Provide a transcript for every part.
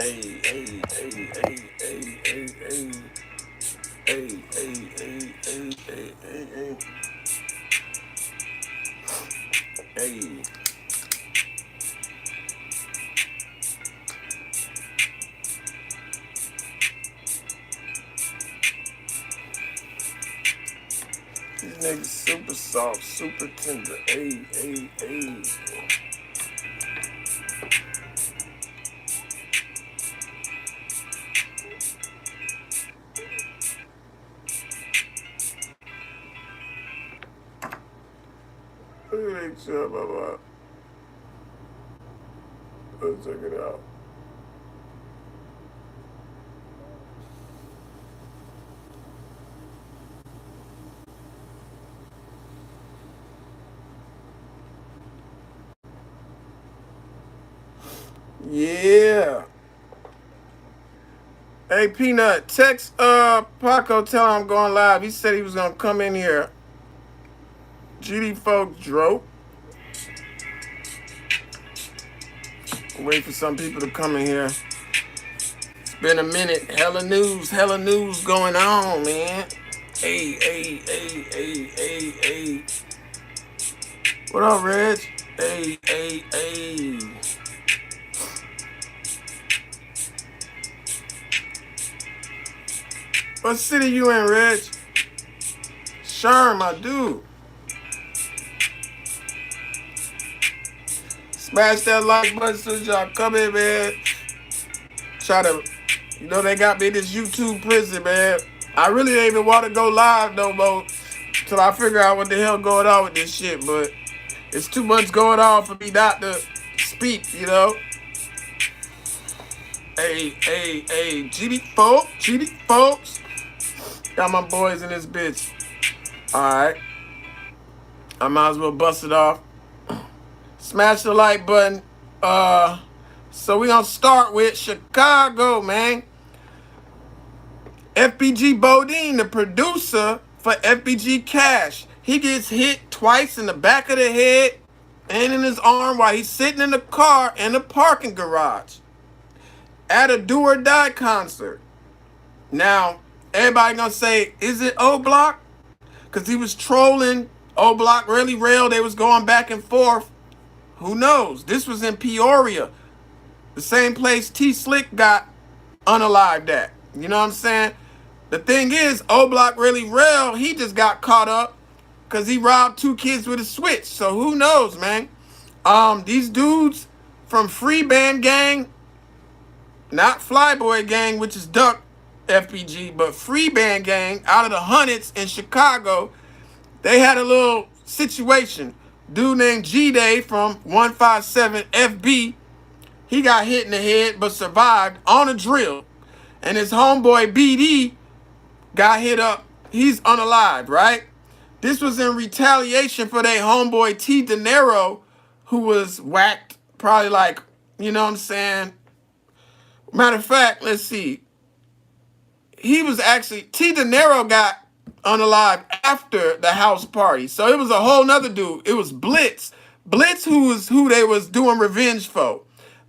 These niggas super soft, super tender. Hey. Let's check it out. Yeah. Hey, Peanut, text Paco, tell him I'm going live. He said he was gonna come in here. GD folks drove. Wait for some people to come in here. It's been a minute. Hella news going on, man. Hey. What up, Reg? Hey. What city you in, Reg? Sure, my dude. Smash that like button so y'all come in, man. Try to, they got me in this YouTube prison, man. I really ain't even want to go live no more till I figure out what the hell going on with this shit, but it's too much going on for me not to speak, Hey. GD folks. Got my boys in this bitch. Alright. I might as well bust it off. Smash the like button. So we gonna start with Chicago, man. FBG Bodine, the producer for FBG Cash. He gets hit twice in the back of the head and in his arm while he's sitting in the car in the parking garage at a Do or Die concert. Now, everybody gonna say, is it Oblock? Because he was trolling Oblock really real. They was going back and forth. Who knows? This was in Peoria, the same place T Slick got unalived at. You know what I'm saying? The thing is, Oblock really real. He just got caught up because he robbed 2 kids with a switch. So who knows, man? These dudes from Free Band Gang, not Flyboy Gang, which is Duck FBG, but Free Band Gang out of the hundreds in Chicago, they had a little situation. Dude named G-Day from 157 FB, he got hit in the head but survived on a drill. And his homeboy BD got hit up. He's unalived, right? This was in retaliation for their homeboy T De Niro, who was whacked probably like, you know what I'm saying? Matter of fact, let's see. He was actually, T De Niro got unalived after the house party. So it was a whole nother dude. It was Blitz. Blitz, who they was doing revenge for.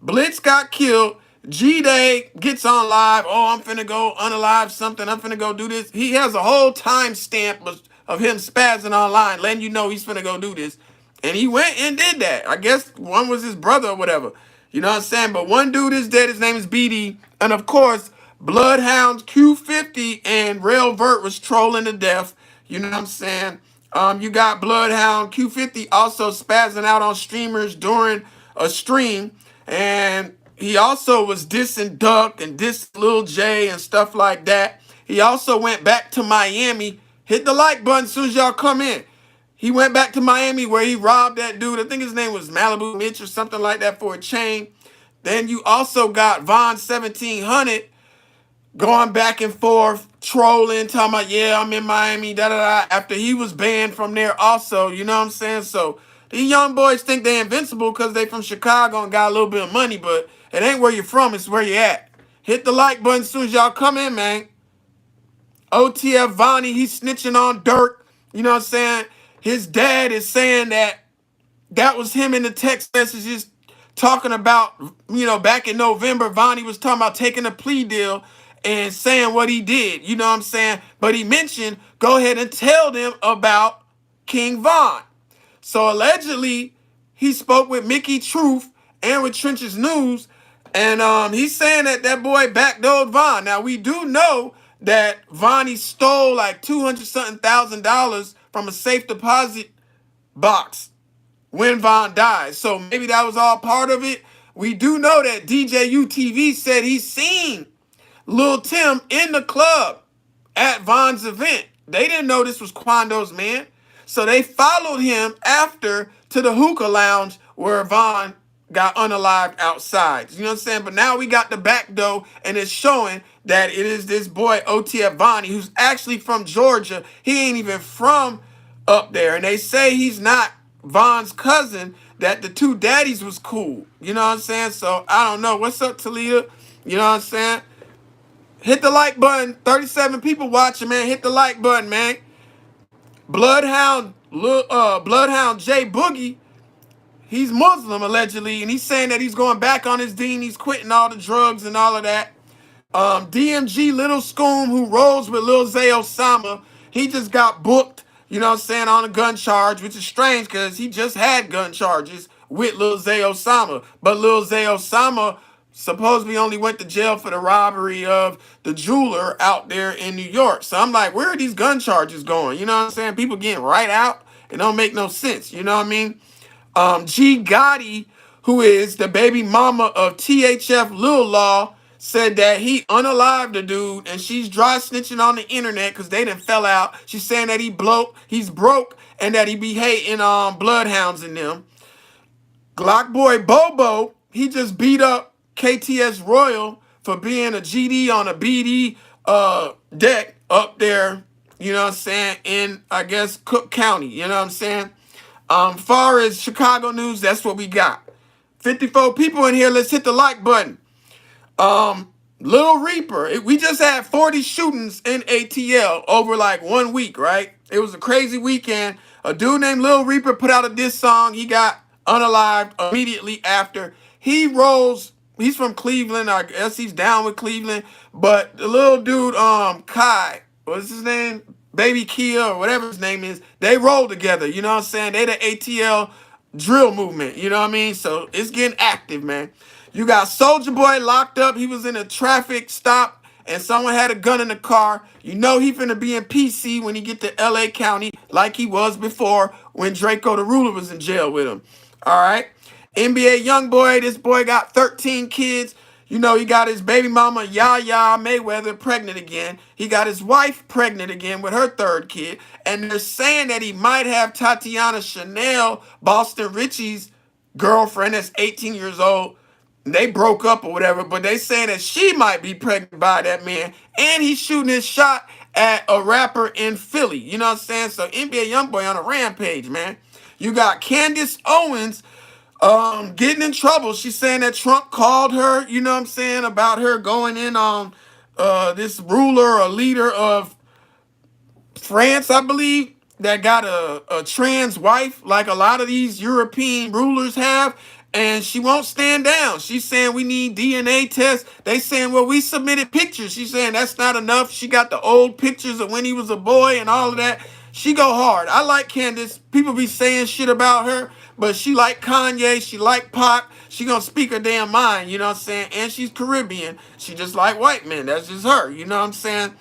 Blitz got killed. G-Day gets on live. Oh, I'm finna go unalive something. I'm finna go do this. He has a whole time stamp of him spazzing online, letting you know he's finna go do this. And he went and did that. I guess one was his brother or whatever. You know what I'm saying? But one dude is dead. His name is BD. And of course, Bloodhounds Q50 and Rail Vert was trolling to death. You know what I'm saying? You got Bloodhound Q50 also spazzing out on streamers during a stream. And he also was dissing Duck and dissing Lil J and stuff like that. He also went back to Miami. Hit the like button as soon as y'all come in. He went back to Miami where he robbed that dude. I think his name was Malibu Mitch or something like that for a chain. Then you also got Von 1700 going back and forth, trolling, talking about, yeah, I'm in Miami, da-da-da, after he was banned from there also, you know what I'm saying? So these young boys think they're invincible because they from Chicago and got a little bit of money, but it ain't where you're from, it's where you're at. Hit the like button as soon as y'all come in, man. OTF Vonnie, he's snitching on Turk, you know what I'm saying? His dad is saying that was him in the text messages talking about, back in November, Vonnie was talking about taking a plea deal and saying what he did. You know what I'm saying? But he mentioned, go ahead and tell them about King Von. So allegedly, he spoke with Mickey Truth and with Trench's News, and he's saying that that boy backdoored Von. Now we do know that Vonnie stole like 200 something thousand dollars from a safe deposit box when Von died. So maybe that was all part of it. We do know that DJ UTV said he's seen Lil Tim in the club at Von's event. They didn't know this was Quando's man. So they followed him after to the hookah lounge where Von got unalived outside. You know what I'm saying? But now we got the back door, and it's showing that it is this boy OTF Vonnie, who's actually from Georgia. He ain't even from up there. And they say he's not Von's cousin, that the two daddies was cool. You know what I'm saying? So I don't know. What's up, Toledo? You know what I'm saying? Hit the like button. 37 people watching, man. Hit the like button, man. Bloodhound J Boogie, he's Muslim allegedly, and he's saying that he's going back on his deen. He's quitting all the drugs and all of that. DMG Little Scoom, who rolls with Lil Zay Osama, he just got booked, you know what I'm saying, on a gun charge, which is strange because he just had gun charges with Lil Zay Osama. But Lil Zay Osama supposedly only went to jail for the robbery of the jeweler out there in New York. So I'm like, where are these gun charges going? You know what I'm saying? People getting right out. It don't make no sense. You know what I mean? G Gotti, who is the baby mama of THF Lil Law, said that he unalived the dude, and she's dry snitching on the internet because they done fell out. She's saying that he's broke, and that he be hating bloodhounds in them. Glock boy Bobo, he just beat up KTS Royal for being a GD on a BD deck up there, you know what I'm saying, in, I guess, Cook County, you know what I'm saying? Far as Chicago news, that's what we got. 54 people in here. Let's hit the like button. Little Reaper. We just had 40 shootings in ATL over like 1 week, right? It was a crazy weekend. A dude named Lil Reaper put out a diss song. He got unalived immediately after. He's from Cleveland. I guess he's down with Cleveland. But the little dude, Kai, what's his name? Baby Kia or whatever his name is, they roll together. You know what I'm saying? They the ATL drill movement. You know what I mean? So it's getting active, man. You got Soldier Boy locked up. He was in a traffic stop and someone had a gun in the car. You know he finna be in PC when he get to LA County like he was before when Draco the Ruler was in jail with him. All right. NBA Youngboy, this boy got 13 kids. You know, he got his baby mama, Yaya Mayweather, pregnant again. He got his wife pregnant again with her third kid. And they're saying that he might have Tatiana Chanel, Boston Richie's girlfriend that's 18 years old. They broke up or whatever, but they saying that she might be pregnant by that man. And he's shooting his shot at a rapper in Philly. You know what I'm saying? So NBA Youngboy on a rampage, man. You got Candace Owens getting in trouble. She's saying that Trump called her, you know what I'm saying, about her going in on this ruler or leader of France, I believe, that got a trans wife like a lot of these European rulers have, and she won't stand down. She's saying we need DNA tests. They saying, well, we submitted pictures. She's saying that's not enough. She got the old pictures of when he was a boy and all of that. She go hard. I like Candace. People be saying shit about her, but she like Kanye. She like Pac. She gonna speak her damn mind, you know what I'm saying? And she's Caribbean. She just like white men. That's just her, you know what I'm saying?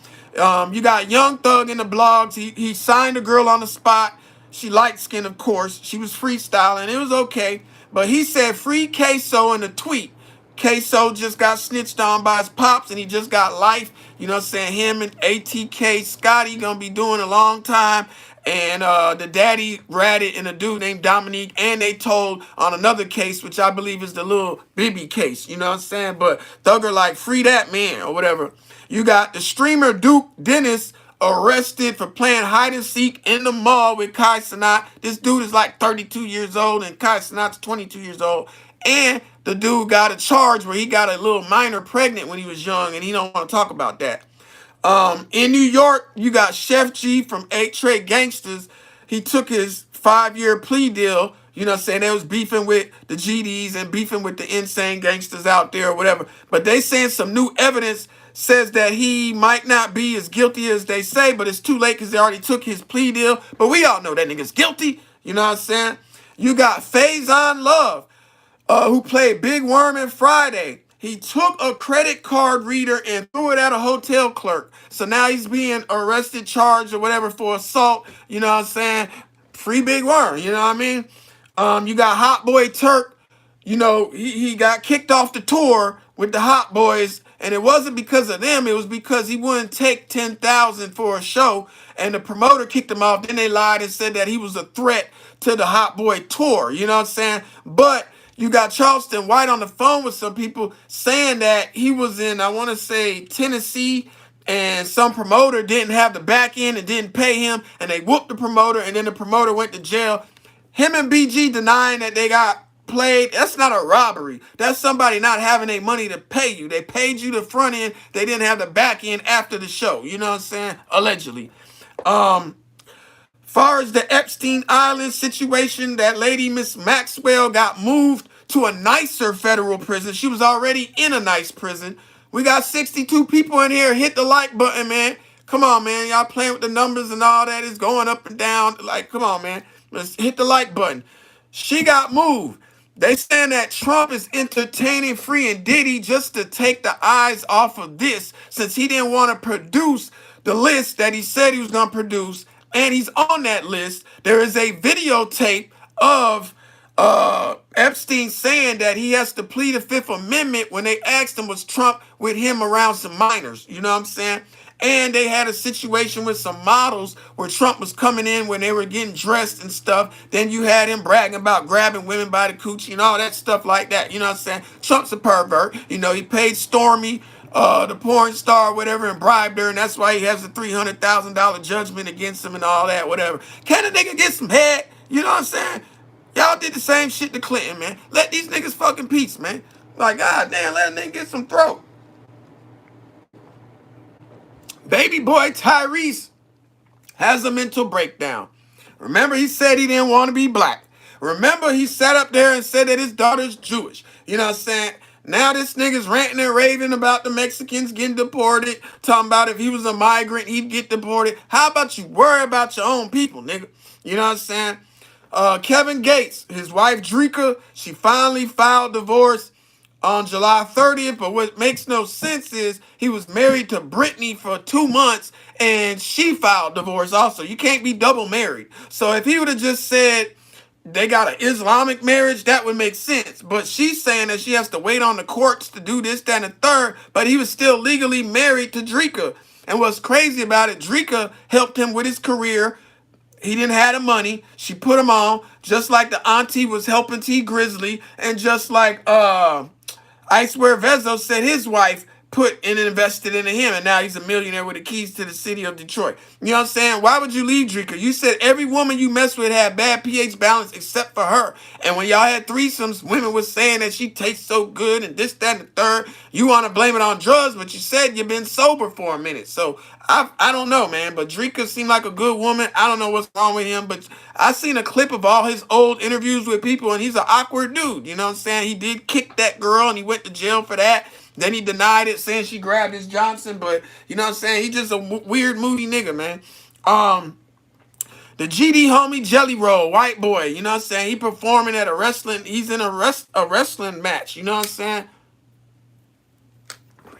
You got Young Thug in the blogs. He signed a girl on the spot. She light skinned, of course. She was freestyling. It was okay. But he said free Queso in a tweet. Queso just got snitched on by his pops and he just got life. You know what I'm saying? Him and ATK Scotty gonna be doing a long time. And the daddy ratted and a dude named Dominique. And they told on another case, which I believe is the little Bibby case. You know what I'm saying? But Thugger like, free that man or whatever. You got the streamer Duke Dennis arrested for playing hide and seek in the mall with Kai Cenat. This dude is like 32 years old and Kai Cenat's 22 years old. And the dude got a charge where he got a little minor pregnant when he was young, and he don't want to talk about that. In New York, you got Chef G from 8 Trey Gangsters. He took his 5-year plea deal. You know what I'm saying? They was beefing with the GDs and beefing with the insane gangsters out there or whatever. But they saying some new evidence says that he might not be as guilty as they say, but it's too late because they already took his plea deal. But we all know that nigga's guilty. You know what I'm saying? You got Faison Love, who played Big Worm in Friday. He took a credit card reader and threw it at a hotel clerk. So now he's being arrested, charged, or whatever for assault. You know what I'm saying? Free Big Worm, you know what I mean? You got Hot Boy Turk. You know, he got kicked off the tour with the Hot Boys, and it wasn't because of them. It was because he wouldn't take 10,000 for a show, and the promoter kicked him off. Then they lied and said that he was a threat to the Hot Boy tour. You know what I'm saying? But you got Charleston White on the phone with some people saying that he was in, I want to say, Tennessee, and some promoter didn't have the back end and didn't pay him, and they whooped the promoter, and then the promoter went to jail. Him and BG denying that they got played. That's not a robbery. That's somebody not having their money to pay you. They paid you the front end. They didn't have the back end after the show. You know what I'm saying? Allegedly. Far as the Epstein Island situation, that lady, Miss Maxwell, got moved to a nicer federal prison. She was already in a nice prison. We got 62 people in here. Hit the like button, man. Come on, man. Y'all playing with the numbers and all that. It's going up and down. Like, come on, man. Let's hit the like button. She got moved. They saying that Trump is entertaining Free and Diddy just to take the eyes off of this, since he didn't want to produce the list that he said he was going to produce, and he's on that list. There is a videotape of Epstein saying that he has to plead the Fifth Amendment when they asked him was Trump with him around some minors. You know what I'm saying? And they had a situation with some models where Trump was coming in when they were getting dressed and stuff. Then you had him bragging about grabbing women by the coochie and all that stuff like that. You know what I'm saying? Trump's a pervert. You know, he paid Stormy, the porn star, whatever, and bribed her, and that's why he has a $300,000 judgment against him and all that, whatever. Can a nigga get some head? You know what I'm saying? Y'all did the same shit to Clinton, man. Let these niggas fucking peace, man. Like, god damn, let a nigga get some throat. Baby boy Tyrese has a mental breakdown. Remember, he said he didn't want to be black. Remember, he sat up there and said that his daughter's Jewish. You know what I'm saying? Now this nigga's ranting and raving about the Mexicans getting deported, talking about if he was a migrant, he'd get deported. How about you worry about your own people, nigga? You know what I'm saying? Kevin Gates, his wife Dreka, she finally filed divorce on July 30th, but what makes no sense is he was married to Brittany for 2 months and she filed divorce also. You can't be double married. So if he would have just said they got an Islamic marriage, that would make sense. But she's saying that she has to wait on the courts to do this, that, and the third, but he was still legally married to Dreka. And what's crazy about it, Dreka helped him with his career. He didn't have the money. She put him on, just like the auntie was helping T Grizzly, and just like I swear Vezzo said his wife put and invested into him, and now he's a millionaire with the keys to the city of Detroit. You know what I'm saying? Why would you leave Dreka? You said every woman you mess with had bad pH balance except for her. And when y'all had threesomes, women was saying that she tastes so good and this, that, and the third. You want to blame it on drugs, but you said you've been sober for a minute. So I don't know, man, but Dreka seemed like a good woman. I don't know what's wrong with him, but I seen a clip of all his old interviews with people, and he's an awkward dude. You know what I'm saying? He did kick that girl, and he went to jail for that. Then he denied it, saying she grabbed his Johnson, but you know what I'm saying? He just a weird, moody nigga, man. The GD homie Jelly Roll, white boy, you know what I'm saying? He performing at a wrestling, he's in a wrestling match, you know what I'm saying?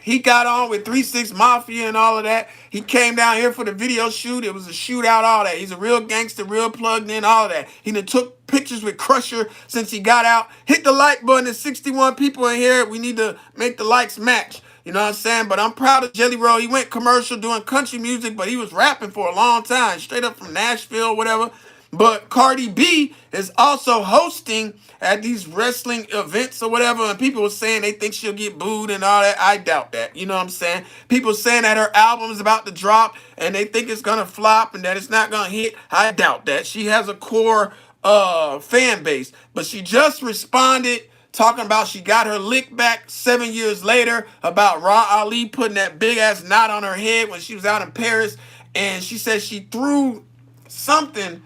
He got on with 3-6 Mafia and all of that. He came down here for the video shoot. It was a shootout, all that. He's a real gangster, real plugged in, all of that. He done took pictures with Crusher since he got out. Hit the like button. There's 61 people in here. We need to make the likes match. You know what I'm saying? But I'm proud of Jelly Roll. He went commercial doing country music, but he was rapping for a long time, straight up from Nashville, whatever. But Cardi B is also hosting at these wrestling events or whatever, and people were saying they think she'll get booed and all that. I doubt that. You know what I'm saying? People saying that her album is about to drop and they think it's gonna flop and that it's not gonna hit. I doubt that. She has a core fan base, but she just responded talking about she got her lick back 7 years later about Raw Ali putting that big ass knot on her head when she was out in Paris, and she said she threw something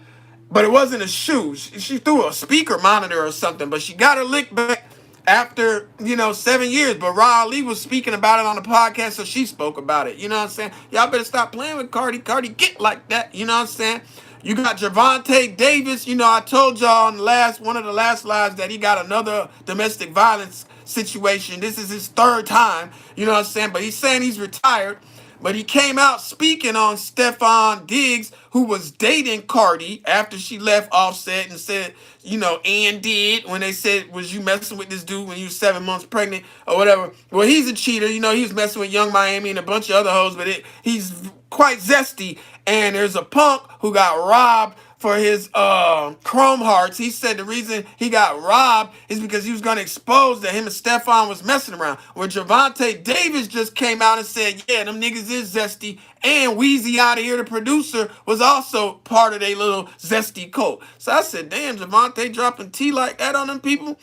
but it wasn't a shoe. She threw a speaker monitor or something, but she got her lick back after, 7 years. But Ra Ali was speaking about it on the podcast, so she spoke about it. You know what I'm saying? Y'all better stop playing with Cardi. Cardi get like that. You know what I'm saying? You got Gervante Davis. I told y'all on one of the last lives that he got another domestic violence situation. This is his third time. You know what I'm saying? But he's saying he's retired. But he came out speaking on Stephon Diggs, who was dating Cardi after she left Offset, and said, Ann did when they said, was you messing with this dude when you was 7 months pregnant or whatever. Well, he's a cheater. He was messing with Young Miami and a bunch of other hoes, but he's quite zesty. And there's a punk who got robbed for his chrome hearts. He said the reason he got robbed is because he was going to expose that him and Stephon was messing around. When Gervante Davis just came out and said, yeah, them niggas is zesty, and Weezy out of here, the producer, was also part of their little zesty cult. So I said, damn, Gervante dropping tea like that on them people.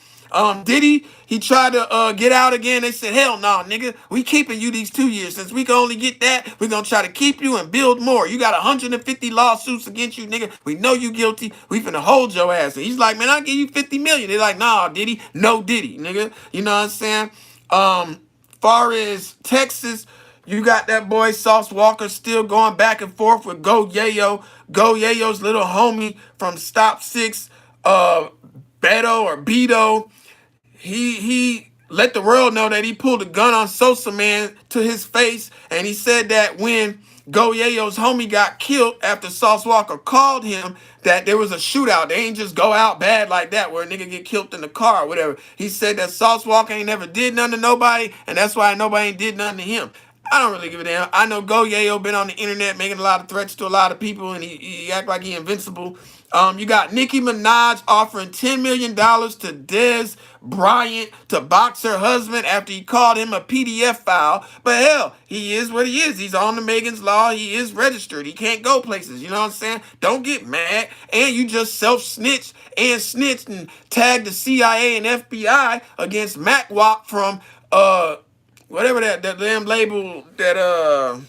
Diddy, he tried to get out again. They said, hell no, nigga. We keeping you these 2 years. Since we can only get that, we're going to try to keep you and build more. You got 150 lawsuits against you, nigga. We know you guilty. We finna hold your ass. And he's like, man, I'll give you 50 million. They're like, nah, Diddy. No Diddy, nigga. You know what I'm saying? Far as Texas, you got that boy Sauce Walker still going back and forth with Go Yayo. Go Yayo's little homie from Stop 6, Beto or Beto. He let the world know that he pulled a gun on Sosa Man to his face, and he said that when Go Yayo's homie got killed after Sauce Walker called him, that there was a shootout. They ain't just go out bad like that where a nigga get killed in the car or whatever. He said that Sauce Walker ain't never did nothing to nobody, and that's why nobody ain't did nothing to him. I don't really give a damn. I know Go Yayo been on the internet making a lot of threats to a lot of people, and he act like he invincible. You got Nicki Minaj offering $10 million to Dez Bryant to box her husband after he called him a PDF file. But hell, he is what he is. He's on the Megan's Law. He is registered. He can't go places. You know what I'm saying? Don't get mad. And you just self-snitched and snitched and tagged the CIA and FBI against Mac Wack from whatever that damn label that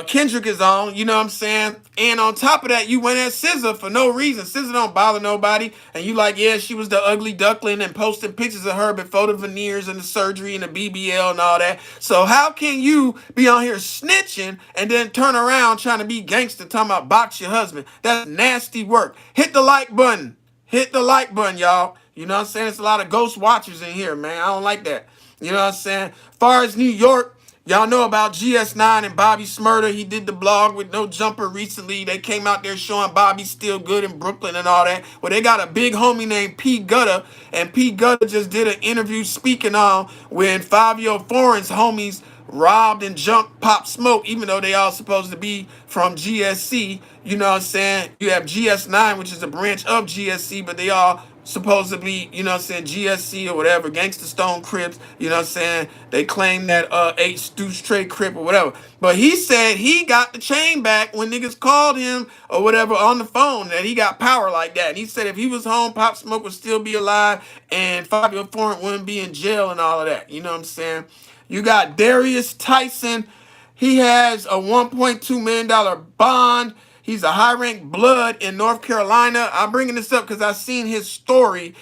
Kendrick is on, you know what I'm saying? And on top of that, you went at SZA for no reason. SZA don't bother nobody. And you like, yeah, she was the ugly duckling and posting pictures of her before the veneers and the surgery and the BBL and all that. So how can you be on here snitching and then turn around trying to be gangster talking about box your husband? That's nasty work. Hit the like button. Hit the like button, y'all. You know what I'm saying? There's a lot of ghost watchers in here, man. I don't like that. You know what I'm saying? Far as New York, y'all know about GS9 and Bobby Smurder. He did the blog with No Jumper recently. They came out there showing Bobby's still good in Brooklyn and all that. Well, they got a big homie named P. Gutter, and P. Gutter just did an interview speaking on when Fabio Foreign's homies robbed and jumped Pop Smoke, even though they all supposed to be from GSC. You know what I'm saying? You have GS9, which is a branch of GSC, but they all supposedly, you know what I'm saying, GSC or whatever, Gangsta Stone Crips, you know what I'm saying? They claim that H Deuce Trey Crip or whatever. But he said he got the chain back when niggas called him or whatever on the phone, that he got power like that. And he said if he was home, Pop Smoke would still be alive and Fabio Foreign wouldn't be in jail and all of that. You know what I'm saying? You got Darius Tyson. He has a $1.2 million bond. He's a high-ranked blood in North Carolina. I'm bringing this up because I've seen his story.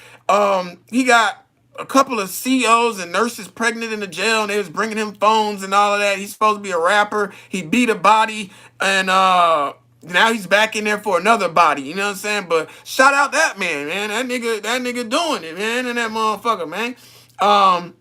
He got a couple of COs and nurses pregnant in the jail, and they was bringing him phones and all of that. He's supposed to be a rapper. He beat a body, and now he's back in there for another body. You know what I'm saying? But shout out that man. That nigga doing it, man, and that motherfucker, man.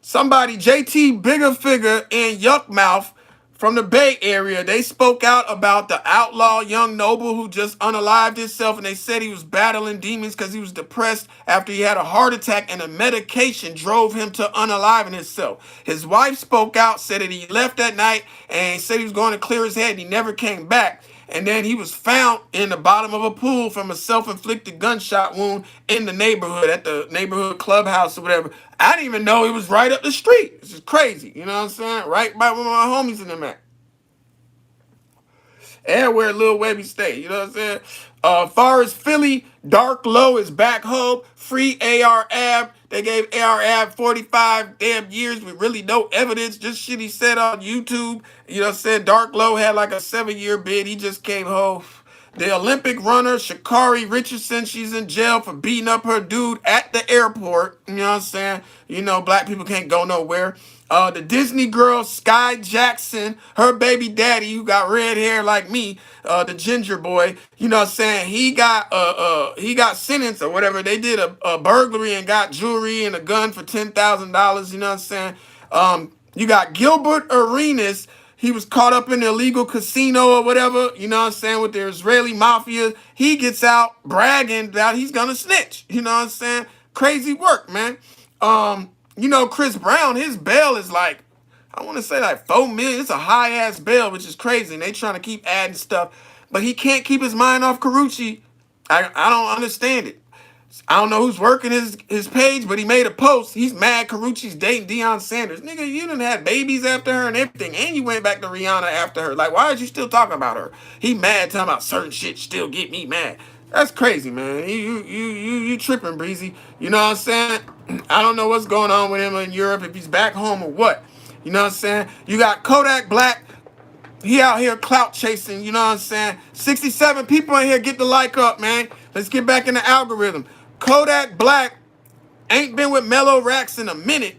Somebody, JT Bigger Figure and Yuck Mouth from the Bay Area, they spoke out about the outlaw young noble who just unalived himself, and they said he was battling demons because he was depressed after he had a heart attack and a medication drove him to unaliving himself. His wife spoke out, said that he left that night and said he was going to clear his head and he never came back. And then he was found in the bottom of a pool from a self-inflicted gunshot wound in the neighborhood, at the neighborhood clubhouse or whatever. I didn't even know he was right up the street. This is crazy. You know what I'm saying? Right by where my homies in them at. And where Lil Webby stay. You know what I'm saying? Far as Philly, Dark Low is back home. Free AR Ab. They gave AR Ab 45 damn years with really no evidence. Just shit he said on YouTube. You know what I'm saying? Dark Low had like a 7-year bid. He just came home. The Olympic runner, Sha'Carri Richardson, she's in jail for beating up her dude at the airport. You know what I'm saying? You know, black people can't go nowhere. The Disney girl, Sky Jackson, her baby daddy, who got red hair like me, the ginger boy, you know what I'm saying? He got sentenced or whatever. They did a burglary and got jewelry and a gun for $10,000, you know what I'm saying? You got Gilbert Arenas. He was caught up in the illegal casino or whatever, you know what I'm saying, with the Israeli mafia. He gets out bragging that he's gonna snitch. You know what I'm saying? Crazy work, man. You know, Chris Brown, his bail is like, I want to say like 4 million. It's a high ass bail, which is crazy. And they trying to keep adding stuff. But he can't keep his mind off Karuchi. I don't understand it. I don't know who's working his page, but he made a post. He's mad Karuchi's dating Deion Sanders. Nigga, you done had babies after her and everything, and you went back to Rihanna after her. Like, why are you still talking about her? He mad talking about certain shit still get me mad. That's crazy, man. You tripping, Breezy. You know what I'm saying? I don't know what's going on with him in Europe, if he's back home or what. You know what I'm saying? You got Kodak Black. He out here clout chasing, you know what I'm saying? 67 people in here, get the like up, man. Let's get back in the algorithm. Kodak Black ain't been with Mellow Racks in a minute.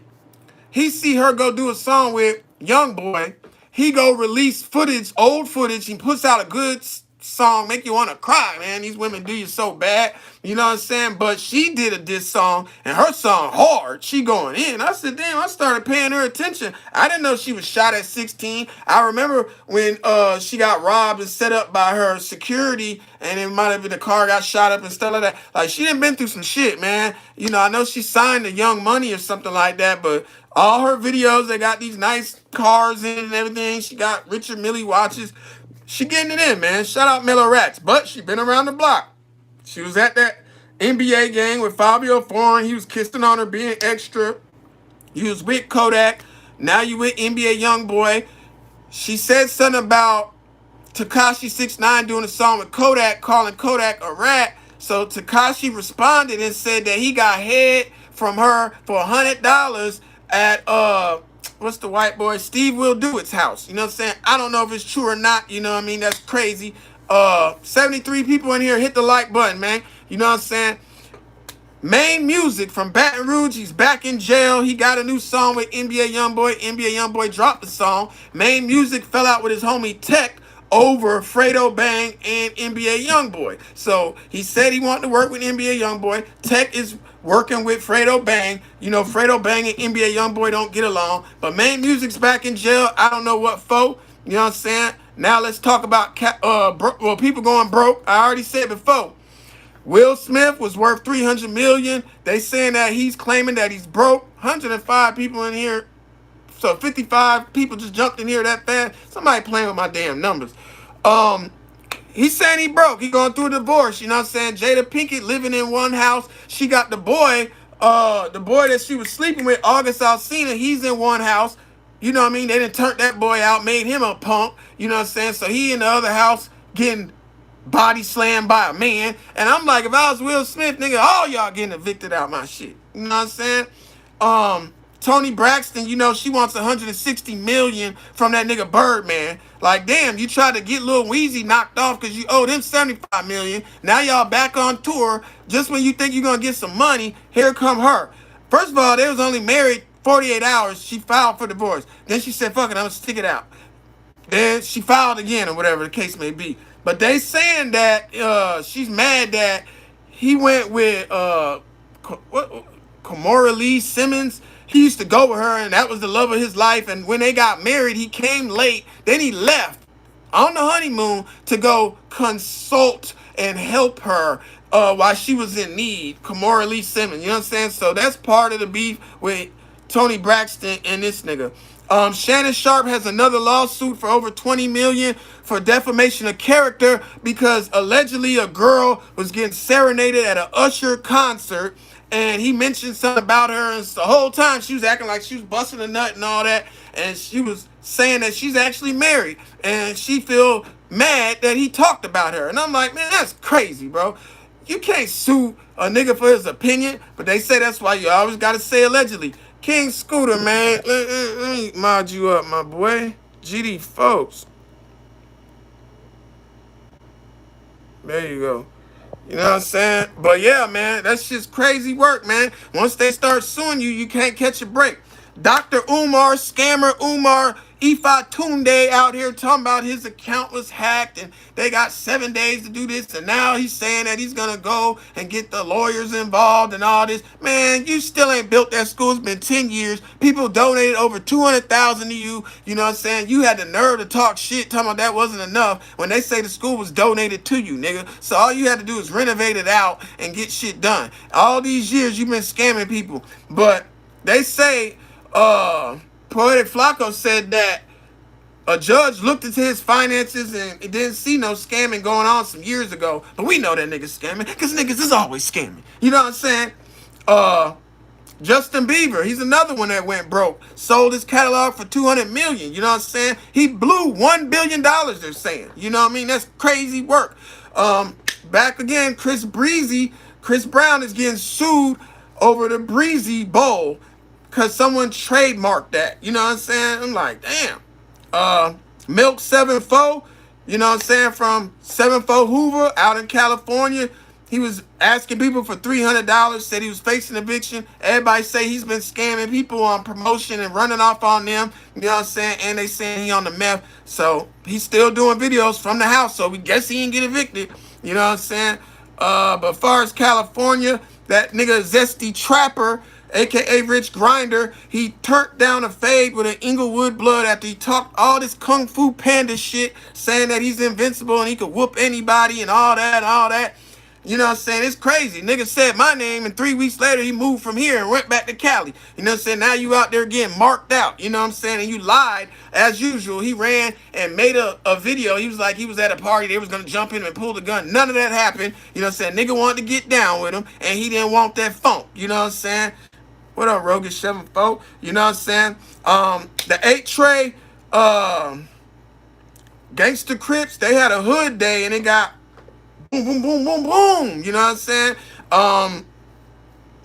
He see her go do a song with Young Boy. He go release footage, old footage. He puts out a good song, make you want to cry, man. These women do you so bad. You know what I'm saying? But she did a diss song, and her song hard. She going in. I said, damn, I started paying her attention. I didn't know she was shot at 16. I remember when she got robbed and set up by her security, and it might have been the car got shot up and stuff like that. Like, she done been through some shit, man. You know, I know she signed to Young Money or something like that, but all her videos, they got these nice cars in and everything. She got Richard Mille watches. She getting it in, man. Shout out Mellow Rats. But she been around the block. She was at that NBA game with Fabio Foreign. He was kissing on her, being extra. You was with Kodak. Now you with NBA Youngboy. She said something about Tekashi 6ix9ine doing a song with Kodak, calling Kodak a rat. So Tekashi responded and said that he got head from her for $100 at what's the white boy, Steve Will Do It's house. You know what I'm saying? I don't know if it's true or not. You know what I mean? That's crazy. 73 people in here, hit the like button, man. You know what I'm saying? Main Music from Baton Rouge, he's back in jail. He got a new song with NBA Youngboy. NBA Youngboy dropped the song. Main Music fell out with his homie Tech over Fredo Bang and NBA Youngboy. So he said he wanted to work with NBA Youngboy. Tech is working with Fredo Bang. You know, Fredo Bang and NBA Youngboy don't get along. But Main Music's back in jail. I don't know what for. You know what I'm saying? Now let's talk about people going broke. I already said before. Will Smith was worth $300 million. They saying that he's claiming that he's broke. 105 people in here. So 55 people just jumped in here that fast. Somebody playing with my damn numbers. He's saying he broke. He going through a divorce. You know what I'm saying? Jada Pinkett living in one house. She got the boy that she was sleeping with, August Alsina. He's in one house. You know what I mean? They done turned that boy out, made him a punk. You know what I'm saying? So he in the other house getting body slammed by a man. And I'm like, if I was Will Smith, nigga, all y'all getting evicted out my shit. You know what I'm saying? Tony Braxton, you know, she wants $160 million from that nigga Birdman. Like, damn, you tried to get Lil Weezy knocked off because you owed him $75 million. Now y'all back on tour. Just when you think you're gonna get some money, here come her. First of all, they was only married 48 hours. She filed for divorce. Then she said, fuck it, I'm gonna stick it out. Then she filed again, or whatever the case may be. But they saying that she's mad that he went with Kamora Lee Simmons. He used to go with her, and that was the love of his life. And when they got married, he came late. Then he left on the honeymoon to go consult and help her while she was in need. Kamora Lee Simmons, you know what I'm saying? So that's part of the beef with Tony Braxton and this nigga. Shannon Sharp has another lawsuit for over $20 million for defamation of character because allegedly a girl was getting serenaded at an Usher concert, and he mentioned something about her, and the whole time she was acting like she was busting a nut and all that, and she was saying that she's actually married, and she feel mad that he talked about her. And I'm like, man, that's crazy, bro. You can't sue a nigga for his opinion, but they say that's why you always got to say allegedly. King Scooter, man, let me mod you up, my boy. GD folks. There you go. You know what I'm saying? But yeah, man, that's just crazy work, man. Once they start suing you, you can't catch a break. Dr. Umar, scammer Umar Ifa Tunde out here talking about his account was hacked and they got 7 days to do this. And now he's saying that he's going to go and get the lawyers involved and all this. Man, you still ain't built that school. It's been 10 years. People donated over 200,000 to you. You know what I'm saying? You had the nerve to talk shit talking about that wasn't enough when they say the school was donated to you, nigga. So all you had to do is renovate it out and get shit done. All these years you've been scamming people. But they say Poetic Flacco said that a judge looked into his finances and it didn't see no scamming going on some years ago. But we know that nigga's scamming because niggas is always scamming. You know what I'm saying? Justin Bieber, he's another one that went broke. Sold his catalog for 200 million. You know what I'm saying? He blew $1 billion, they're saying. You know what I mean? That's crazy work. Back again, Chris Brown is getting sued over the Breezy Bowl because someone trademarked that. You know what I'm saying? I'm like, damn. Milk 7-4, you know what I'm saying, from 7-4 Hoover out in California. He was asking people for $300, said he was facing eviction. Everybody say he's been scamming people on promotion and running off on them. You know what I'm saying? And they saying he on the meth. So he's still doing videos from the house. So we guess he didn't get evicted. You know what I'm saying? But as far as California, that nigga Zesty Trapper, aka Rich Grinder, he turned down a fade with an Inglewood blood after he talked all this Kung Fu Panda shit, saying that he's invincible and he could whoop anybody and all that and all that. You know what I'm saying? It's crazy. Nigga said my name and 3 weeks later he moved from here and went back to Cali. You know what I'm saying? Now you out there getting marked out. You know what I'm saying? And you lied as usual. He ran and made a video. He was like he was at a party. They was going to jump in and pull the gun. None of that happened. You know what I'm saying? Nigga wanted to get down with him and he didn't want that funk. You know what I'm saying? What up, Roguish 7-4? You know what I'm saying? The 8 Tray Gangster Crips, they had a hood day and it got boom, boom, boom, boom, boom. You know what I'm saying?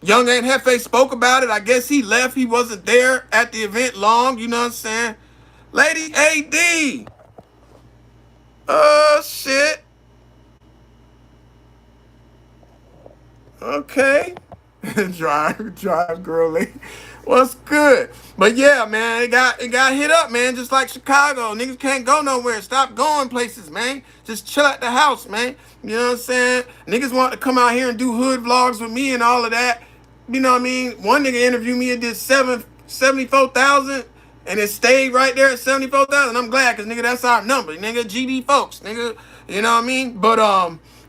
Young Ain't Hefe spoke about it. I guess he left. He wasn't there at the event long. You know what I'm saying? Lady AD. Shit. Okay. drive, girly. What's good? But yeah, man, it got hit up, man. Just like Chicago, niggas can't go nowhere. Stop going places, man. Just chill at the house, man. You know what I'm saying? Niggas want to come out here and do hood vlogs with me and all of that. You know what I mean? One nigga interviewed me and did 74,000, and it stayed right there at 74,000. I'm glad, cause nigga, that's our number, nigga. GD folks, nigga. You know what I mean? But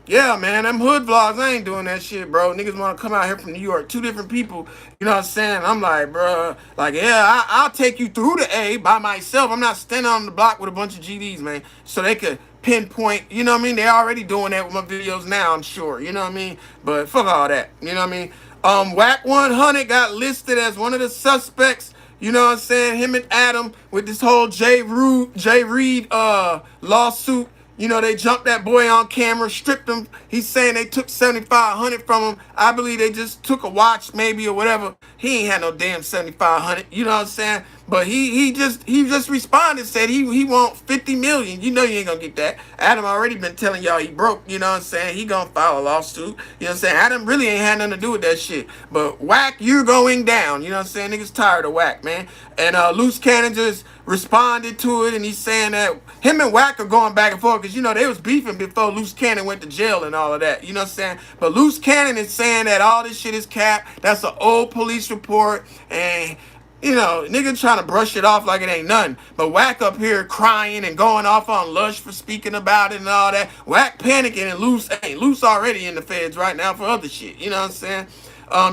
yeah, man, them hood vlogs, I ain't doing that shit, bro. Niggas want to come out here from New York, 2 different people, you know what I'm saying? I'm like, bro, like, yeah, I'll take you through the A by myself. I'm not standing on the block with a bunch of GDs, man, so they could pinpoint, you know what I mean? They already doing that with my videos now, I'm sure, you know what I mean? But fuck all that, you know what I mean? Wack 100 got listed as one of the suspects, you know what I'm saying? Him and Adam with this whole Jay Reed lawsuit. You know, they jumped that boy on camera, stripped him. He's saying they took 7,500 from him. I believe they just took a watch maybe or whatever. He ain't had no damn 7,500. You know what I'm saying? But he just responded, said he want 50 million. You know you ain't gonna get that. Adam already been telling y'all he broke. You know what I'm saying? He gonna file a lawsuit. You know what I'm saying? Adam really ain't had nothing to do with that shit. But Wack, you're going down. You know what I'm saying? Niggas tired of Wack, man. And Loose Cannon just responded to it, and he's saying that him and Wack are going back and forth because, you know, they was beefing before Loose Cannon went to jail and all of that. You know what I'm saying? But Loose Cannon is saying that all this shit is cap. That's an old police report, and you know, nigga trying to brush it off like it ain't nothing. But Wack up here crying and going off on Lush for speaking about it and all that. Wack panicking and Loose ain't. Loose already in the feds right now for other shit. You know what I'm saying?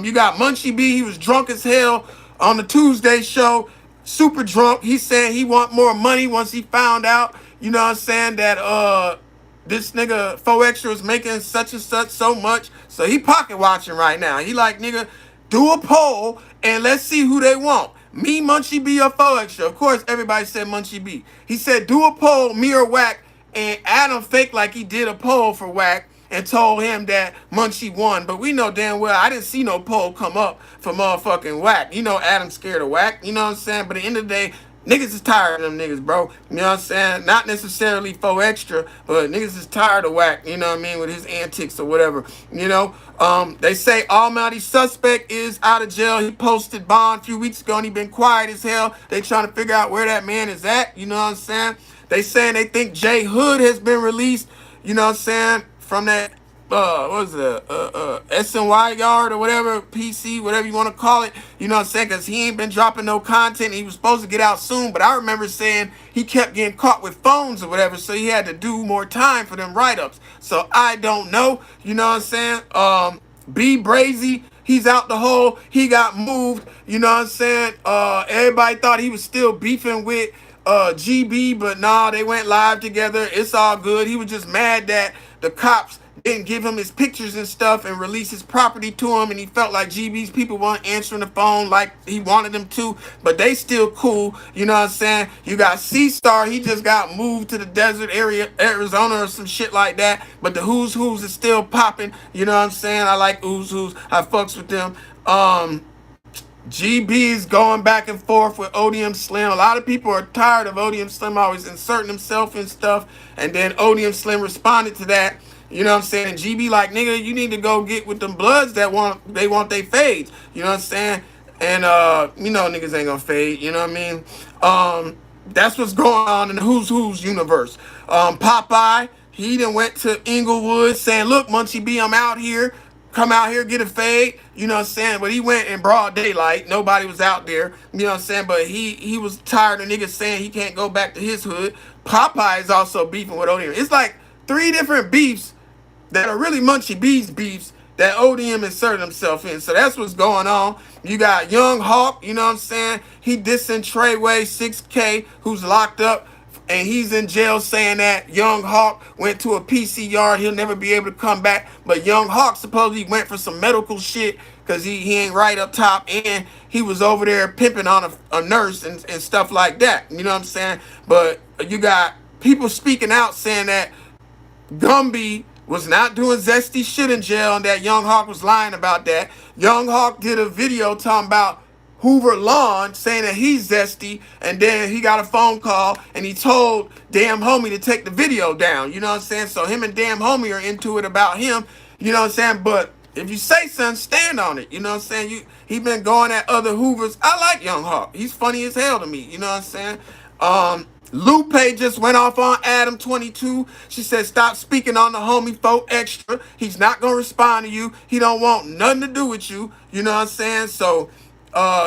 You got Munchie B. He was drunk as hell on the Tuesday show. Super drunk. He said he want more money once he found out, you know what I'm saying, that this nigga 4Extra was making such and such so much. So he pocket watching right now. He like, nigga, do a poll and let's see who they want. Me, Munchie B, or 4Extra. Of course, everybody said Munchie B. He said, do a poll, me or Wack. And Adam faked like he did a poll for Wack and told him that Munchie won. But we know damn well I didn't see no poll come up for motherfucking Wack. You know Adam's scared of Wack. You know what I'm saying? But at the end of the day, Niggas is tired of them niggas, bro. You know what I'm saying? Not necessarily for extra, but niggas is tired of Wack, you know what I mean, with his antics or whatever. You know, they say Almighty suspect is out of jail. He posted bond a few weeks ago and he been quiet as hell. They trying to figure out where that man is at, you know what I'm saying? They saying they think Jay Hood has been released, you know what I'm saying, from that what was it, SNY yard or whatever, PC, whatever you want to call it, you know what I'm saying, because he ain't been dropping no content. He was supposed to get out soon, but I remember saying he kept getting caught with phones or whatever, so he had to do more time for them write-ups. So I don't know, you know what I'm saying. B Brazy, he's out the hole. He got moved, you know what I'm saying. Everybody thought he was still beefing with GB, but nah, they went live together. It's all good. He was just mad that the cops didn't give him his pictures and stuff and release his property to him, and he felt like GB's people weren't answering the phone like he wanted them to, but they still cool, you know what I'm saying. You got C-Star, he just got moved to the desert area, Arizona or some shit like that, but the Who's is still popping, you know what I'm saying. I like Who's, I fucks with them. GB's going back and forth with Odium Slim. A lot of people are tired of Odium Slim always inserting himself in stuff, and then Odium Slim responded to that. You know what I'm saying? And GB like, nigga, you need to go get with them bloods that want they fades. You know what I'm saying? And you know niggas ain't gonna fade, you know what I mean? That's what's going on in the Who's universe. Popeye, he done went to Inglewood saying, look, Munchie B, I'm out here. Come out here, get a fade, you know what I'm saying? But he went in broad daylight. Nobody was out there, you know what I'm saying? But he was tired of niggas saying he can't go back to his hood. Popeye is also beefing with Odium. It's like 3 different beefs that are really Munchie B's beefs that Odium inserted himself in. So that's what's going on. You got Young Hawk, you know what I'm saying? He dissing Treyway 6K, who's locked up, and he's in jail saying that Young Hawk went to a PC yard. He'll never be able to come back. But Young Hawk supposedly went for some medical shit because he ain't right up top, and he was over there pimping on a nurse and stuff like that. You know what I'm saying? But you got people speaking out saying that Gumby was not doing zesty shit in jail and that Young Hawk was lying about that. Young Hawk did a video talking about Hoover Lawn saying that he's zesty, and then he got a phone call and he told Damn Homie to take the video down. You know what I'm saying? So him and Damn Homie are into it about him. You know what I'm saying? But if you say something, stand on it. You know what I'm saying? He been going at other Hoovers. I like Young Hawk. He's funny as hell to me. You know what I'm saying? Lupe just went off on Adam 22. She said, stop speaking on the homie folk extra. He's not going to respond to you. He don't want nothing to do with you. You know what I'm saying? So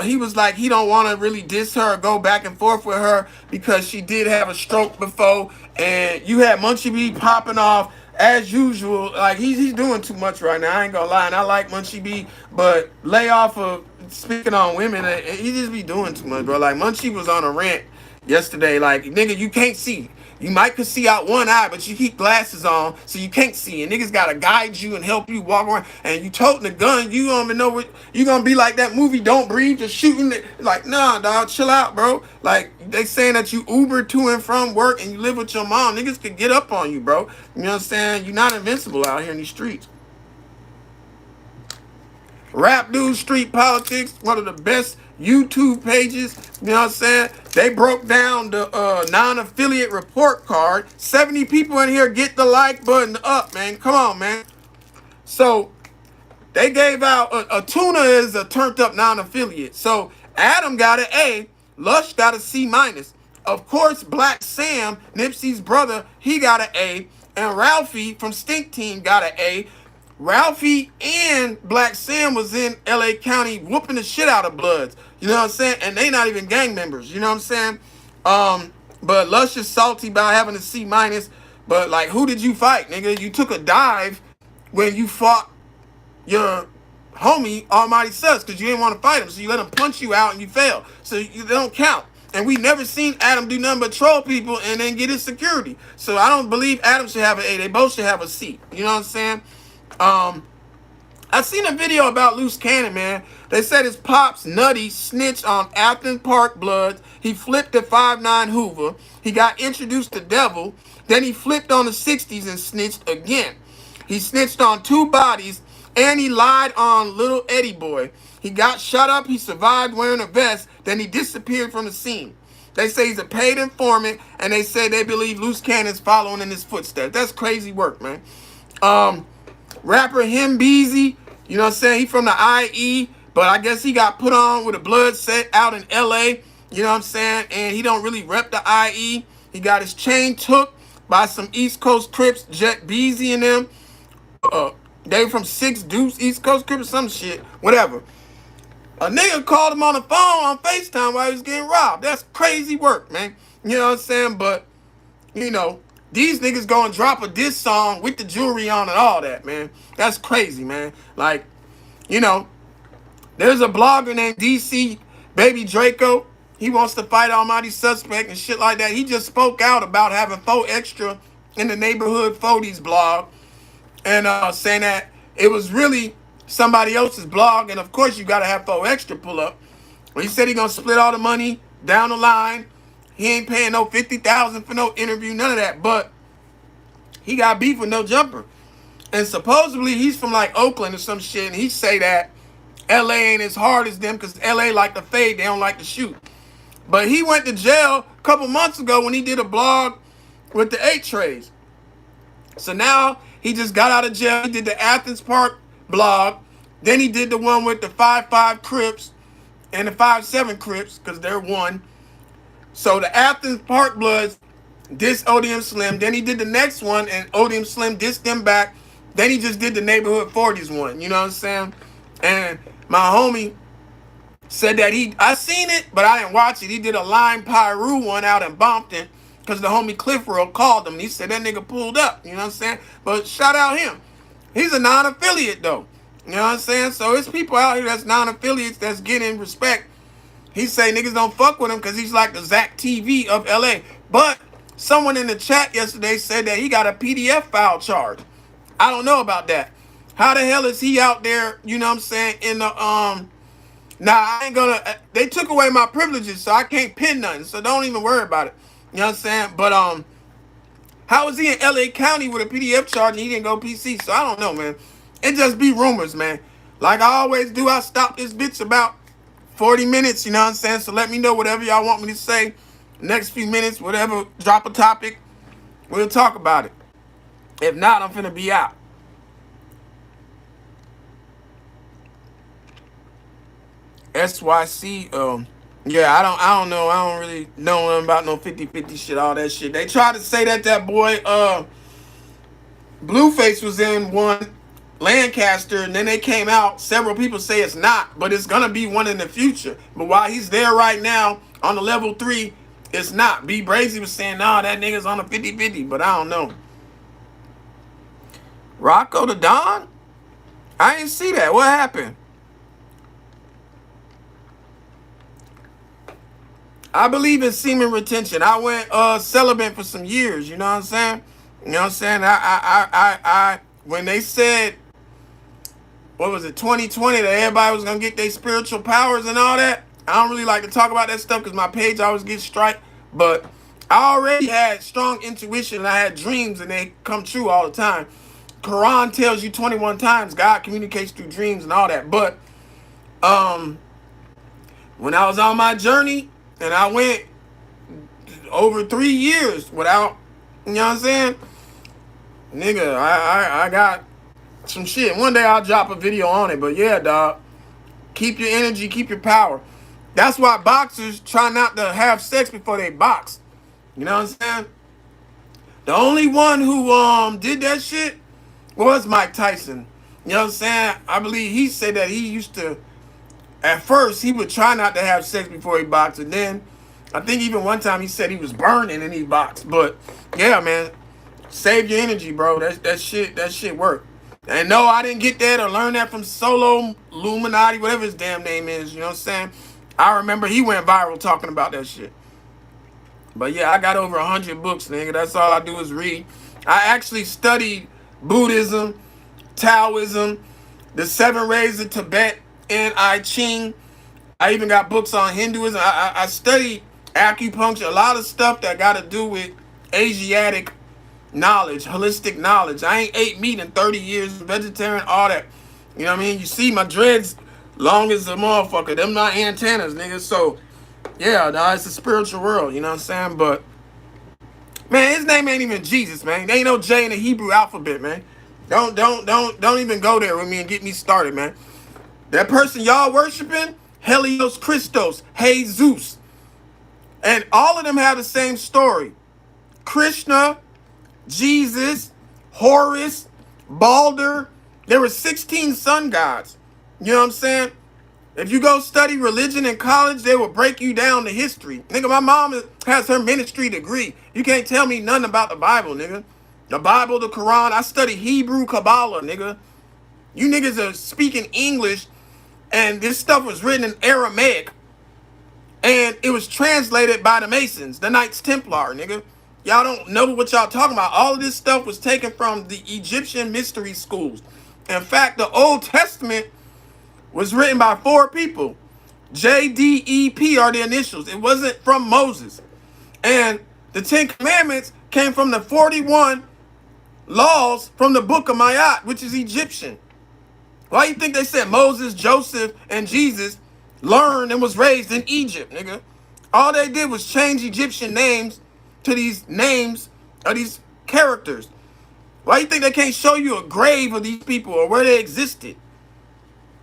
he was like, he don't want to really diss her or go back and forth with her because she did have a stroke before. And you had Munchie B popping off as usual. Like, he's doing too much right now. I ain't going to lie. And I like Munchie B, but lay off of speaking on women. He just be doing too much, bro. Like, Munchie was on a rant yesterday, like, nigga, you can't see. You might could see out one eye, but you keep glasses on, so you can't see. And niggas gotta guide you and help you walk around. And you toting a gun, you don't even know what you gonna be like that movie Don't Breathe, just shooting it. Like, nah, dog, chill out, bro. Like, they saying that you Uber to and from work and you live with your mom. Niggas could get up on you, bro. You know what I'm saying? You're not invincible out here in these streets. Rap Dude Street Politics, one of the best YouTube pages, you know what I'm saying? They broke down the non-affiliate report card. 70 people in here, get the like button up, man. Come on, man. So they gave out a tuna is a turned up non-affiliate. So Adam got an A, Lush got a C minus. Of course, Black Sam, Nipsey's brother, he got an A, and Ralphie from Stink Team got an A. Ralphie and Black Sam was in LA County whooping the shit out of Bloods. You know what I'm saying? And they not even gang members. You know what I'm saying? But Lush is salty about having a C minus. But like, who did you fight, nigga? You took a dive when you fought your homie Almighty Sus because you didn't want to fight him. So you let him punch you out and you failed. So they don't count. And we never seen Adam do nothing but troll people and then get his security. So I don't believe Adam should have an A. They both should have a C. You know what I'm saying? I seen a video about Loose Cannon, man. They said his pops Nutty snitched on Afton Park Bloods. He flipped at 5'9" Hoover. He got introduced to Devil. Then he flipped on the 60s and snitched again. He snitched on 2 bodies and he lied on Little Eddie Boy. He got shot up. He survived wearing a vest. Then he disappeared from the scene. They say he's a paid informant, and they say they believe Loose Cannon's following in his footsteps. That's crazy work, man. Rapper Him Beezy, you know what I'm saying? He from the IE, but I guess he got put on with a blood set out in LA, you know what I'm saying? And he don't really rep the IE. He got his chain took by some East Coast Crips, Jet Beezy and them. They from 6 Deuce, East Coast Crips, some shit, whatever. A nigga called him on the phone on FaceTime while he was getting robbed. That's crazy work, man. You know what I'm saying? But, you know, these niggas gonna drop a diss song with the jewelry on and all that, man. That's crazy, man. Like, you know, there's a blogger named DC Baby Draco. He wants to fight Almighty Suspect and shit like that. He just spoke out about having 4 extra in the neighborhood 40s blog and saying that it was really somebody else's blog. And of course, you got to have 4 extra pull up. Well, he said he gonna split all the money down the line. He ain't paying no $50,000 for no interview, none of that. But he got beef with No Jumper. And supposedly he's from like Oakland or some shit. And he say that LA ain't as hard as them because LA like to fade. They don't like to shoot. But he went to jail a couple months ago when he did a blog with the 8 trays. So now he just got out of jail. He did the Athens Park blog. Then he did the one with the 5-5 Crips and the 5-7 Crips because they're one. So the Athens Park Bloods dissed ODM Slim. Then he did the next one and ODM Slim dissed them back. Then he just did the Neighborhood 40s one. You know what I'm saying? And my homie said that I seen it, but I didn't watch it. He did a Lime Pyru one out in Bompton because the homie Cliff Roll called him. And he said that nigga pulled up. You know what I'm saying? But shout out him. He's a non-affiliate though. You know what I'm saying? So it's people out here that's non-affiliates that's getting respect. He say niggas don't fuck with him because he's like the Zach TV of LA. But someone in the chat yesterday said that he got a PDF file charge. I don't know about that. How the hell is he out there, you know what I'm saying, in the, nah, I ain't gonna, they took away my privileges, so I can't pin nothing, so don't even worry about it. You know what I'm saying? But, how is he in LA County with a PDF charge and he didn't go PC? So I don't know, man. It just be rumors, man. Like I always do, I stop this bitch about 40 minutes, you know what I'm saying? So let me know whatever y'all want me to say. Next few minutes, whatever, drop a topic, we'll talk about it. If not, I'm finna be out. SYC, yeah, I don't know. I don't really know nothing about no 50-50 shit, all that shit. They tried to say that boy, Blueface was in one, Lancaster, and then they came out. Several people say it's not, but it's gonna be one in the future. But while he's there right now on the level 3, it's not. B Brazy was saying, nah, that nigga's on a 50-50, but I don't know. Rocco the Don? I didn't see that. What happened? I believe in semen retention. I went celibate for some years, you know what I'm saying? You know what I'm saying? I when they said, what was it, 2020, that everybody was gonna get their spiritual powers and all that, I don't really like to talk about that stuff because my page always gets striked. But I already had strong intuition and I had dreams and they come true all the time. Quran tells you 21 times God communicates through dreams and all that. But when I was on my journey and I went over 3 years without, you know what I'm saying? Nigga, I got some shit. One day I'll drop a video on it. But yeah, dog, keep your energy, keep your power. That's why boxers try not to have sex before they box. You know what I'm saying? The only one who did that shit was Mike Tyson. You know what I'm saying? I believe he said that he used to, at first, he would try not to have sex before he boxed. And then, I think even one time he said he was burning and he boxed. But, yeah, man, save your energy, bro. That shit worked. And no, I didn't get that or learn that from Solo Illuminati, whatever his damn name is. You know what I'm saying? I remember he went viral talking about that shit. But, yeah, I got over 100 books, nigga. That's all I do is read. I actually studied Buddhism, Taoism, the 7 Rays of Tibet, and I Ching. I even got books on Hinduism. I studied acupuncture, a lot of stuff that got to do with Asiatic knowledge, holistic knowledge. I ain't ate meat in 30 years, vegetarian, all that. You know what I mean? You see my dreads long as a motherfucker. Them not antennas, nigga. So Yeah, no, it's a spiritual world, you know what I'm saying? But man, his name ain't even Jesus, man. There ain't no J in the Hebrew alphabet, man. Don't even go there with me and get me started, man. That person y'all worshiping, Helios Christos, Jesus. And all of them have the same story. Krishna, Jesus, Horus, Balder. There were 16 sun gods. You know what I'm saying? If you go study religion in college, they will break you down the history. Nigga, my mom has her ministry degree. You can't tell me nothing about the Bible, nigga. The Bible, the Quran. I study Hebrew Kabbalah, nigga. You niggas are speaking English, and this stuff was written in Aramaic, and it was translated by the Masons, the Knights Templar, nigga. Y'all don't know what y'all talking about. All of this stuff was taken from the Egyptian mystery schools. In fact, the Old Testament was written by 4 people. JDEP are the initials. It wasn't from Moses. And the 10 Commandments came from the 41 laws from the book of Mayat, which is Egyptian. Why you think they said Moses, Joseph, and Jesus learned and was raised in Egypt, nigga? All they did was change Egyptian names to these names of these characters. Why you think they can't show you a grave of these people or where they existed?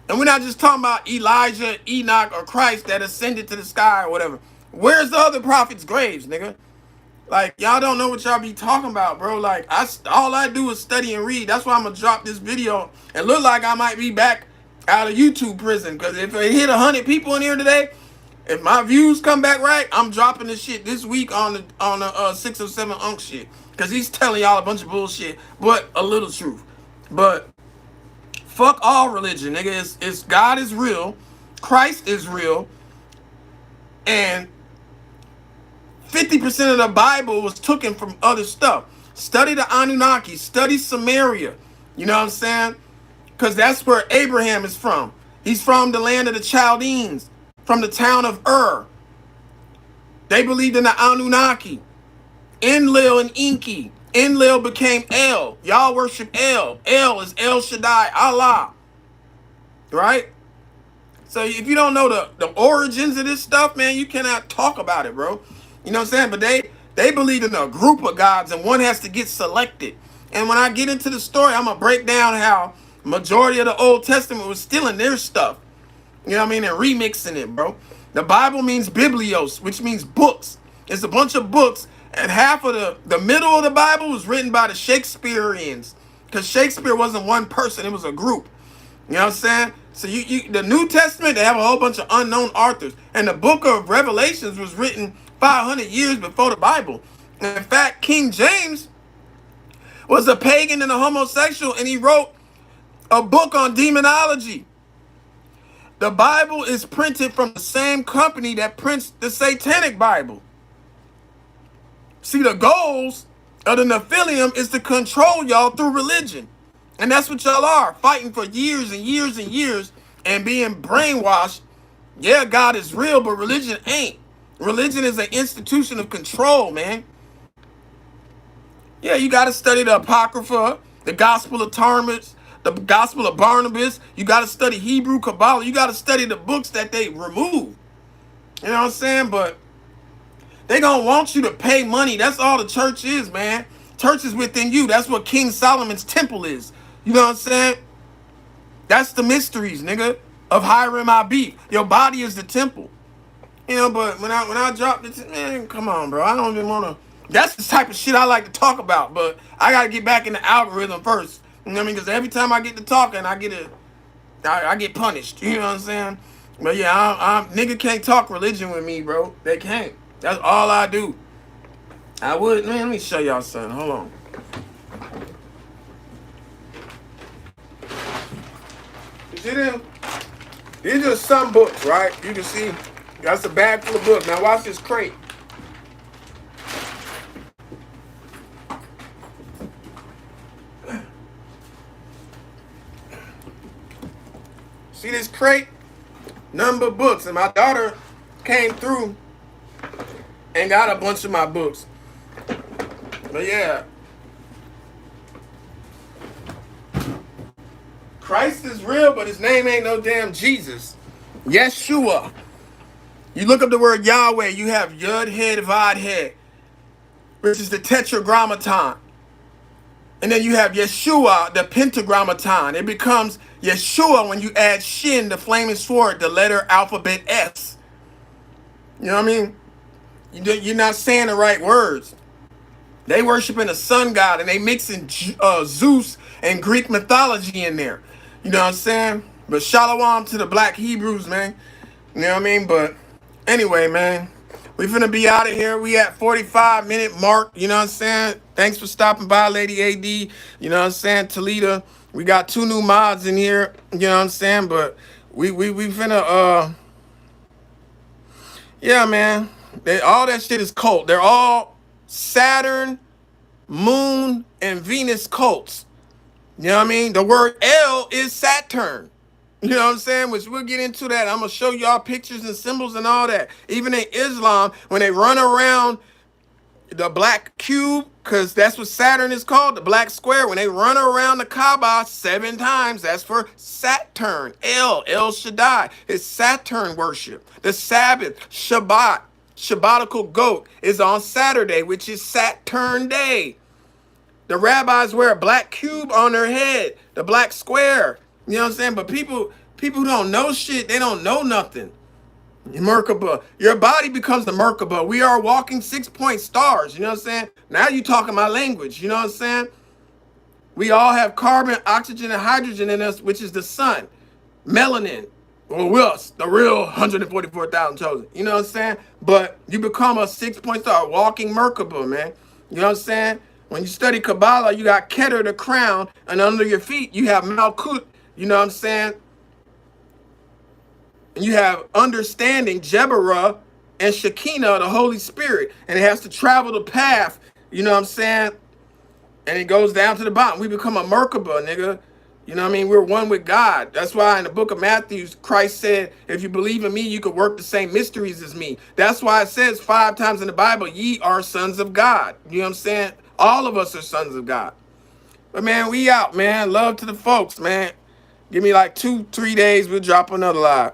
And we're not just talking about Elijah, Enoch, or Christ that ascended to the sky or whatever. Where's the other prophets' graves, nigga? Like, y'all don't know what y'all be talking about, bro. Like, all I do is study and read. That's why I'm going to drop this video and look like I might be back out of YouTube prison. Because if it hit 100 people in here today, if my views come back right, I'm dropping this shit this week on the 6 or 7 Unk shit. Because he's telling y'all a bunch of bullshit, but a little truth. But fuck all religion, nigga. It's God is real, Christ is real, and 50% of the Bible was taken from other stuff. Study the Anunnaki, study Samaria. You know what I'm saying? Because that's where Abraham is from. He's from the land of the Chaldeans, from the town of Ur. They believed in the Anunnaki. Enlil and Enki. Enlil became El. Y'all worship El. El is El Shaddai, Allah. Right? So if you don't know the origins of this stuff, man, you cannot talk about it, bro. You know what I'm saying? But they believe in a group of gods, and one has to get selected. And when I get into the story, I'm going to break down how majority of the Old Testament was stealing their stuff. You know what I mean? And remixing it, bro. The Bible means biblios, which means books. It's a bunch of books, and half of the middle of the Bible was written by the Shakespeareans. Because Shakespeare wasn't one person, it was a group. You know what I'm saying? So the New Testament, they have a whole bunch of unknown authors. And the book of Revelations was written 500 years before the Bible. And in fact, King James was a pagan and a homosexual, and he wrote a book on demonology. The Bible is printed from the same company that prints the Satanic Bible. See, the goals of the Nephilim is to control y'all through religion. And that's what y'all are, fighting for years and years and years and being brainwashed. Yeah, God is real, but religion ain't. Religion is an institution of control, man. Yeah, you got to study the Apocrypha, the Gospel of Thomas, the Gospel of Barnabas. You got to study Hebrew Kabbalah. You got to study the books that they removed. You know what I'm saying? But they going to want you to pay money. That's all the church is, man. Church is within you. That's what King Solomon's temple is. You know what I'm saying? That's the mysteries, nigga, of Hiram Abib. Your body is the temple. You know, but when I drop it, man, come on, bro. I don't even want to. That's the type of shit I like to talk about, but I got to get back in the algorithm first. You know what I mean? Because every time I get to talking, I get punished. You know what I'm saying? But yeah, nigga can't talk religion with me, bro. They can't. That's all I do. I would, man, let me show y'all something. Hold on. You see them? These are some books, right? You can see that's a bag full of books. Now watch this crate. See this crate? Number of books. And my daughter came through and got a bunch of my books. But yeah. Christ is real, but his name ain't no damn Jesus. Yeshua. You look up the word Yahweh, you have Yud Head Vod Head, which is the tetragrammaton. And then you have Yeshua, the pentagrammaton. It becomes Yeshua when you add Shin, the flaming sword, the letter alphabet S. You know what I mean? You're not saying the right words. They worshiping the sun god and they mixing Zeus and Greek mythology in there. You know what I'm saying? But shalom to the black Hebrews, man. You know what I mean? But anyway, man, we finna be out of here. We at 45-minute mark. You know what I'm saying? Thanks for stopping by, Lady AD. You know what I'm saying? Toledo. We got 2 new mods in here. You know what I'm saying? But we finna yeah, man. All that shit is cult. They're all Saturn, Moon, and Venus cults. You know what I mean? The word L is Saturn. You know what I'm saying? Which we'll get into that. I'm going to show y'all pictures and symbols and all that. Even in Islam, when they run around the black cube, because that's what Saturn is called, the black square, when they run around the Kaaba 7 times, that's for Saturn. El Shaddai. It's Saturn worship. The Sabbath, Shabbat, Shabbatical goat is on Saturday, which is Saturn Day. The rabbis wear a black cube on their head, the black square. You know what I'm saying? But people who don't know shit, they don't know nothing. Merkaba. Your body becomes the Merkaba. We are walking 6-point stars. You know what I'm saying? Now you talking my language. You know what I'm saying? We all have carbon, oxygen, and hydrogen in us, which is the sun. Melanin. Well, us, the real 144,000 chosen. You know what I'm saying? But you become a 6-point star, walking Merkaba, man. You know what I'm saying? When you study Kabbalah, you got Keter, the crown, and under your feet, you have Malkut. You know what I'm saying? And you have understanding, Jebarah, and Shekinah, the Holy Spirit. And it has to travel the path, you know what I'm saying? And it goes down to the bottom. We become a Merkaba, nigga. You know what I mean? We're one with God. That's why in the book of Matthew, Christ said, if you believe in me, you could work the same mysteries as me. That's why it says 5 times in the Bible, ye are sons of God. You know what I'm saying? All of us are sons of God. But man, we out, man. Love to the folks, man. Give me like 2-3 days, we'll drop another live.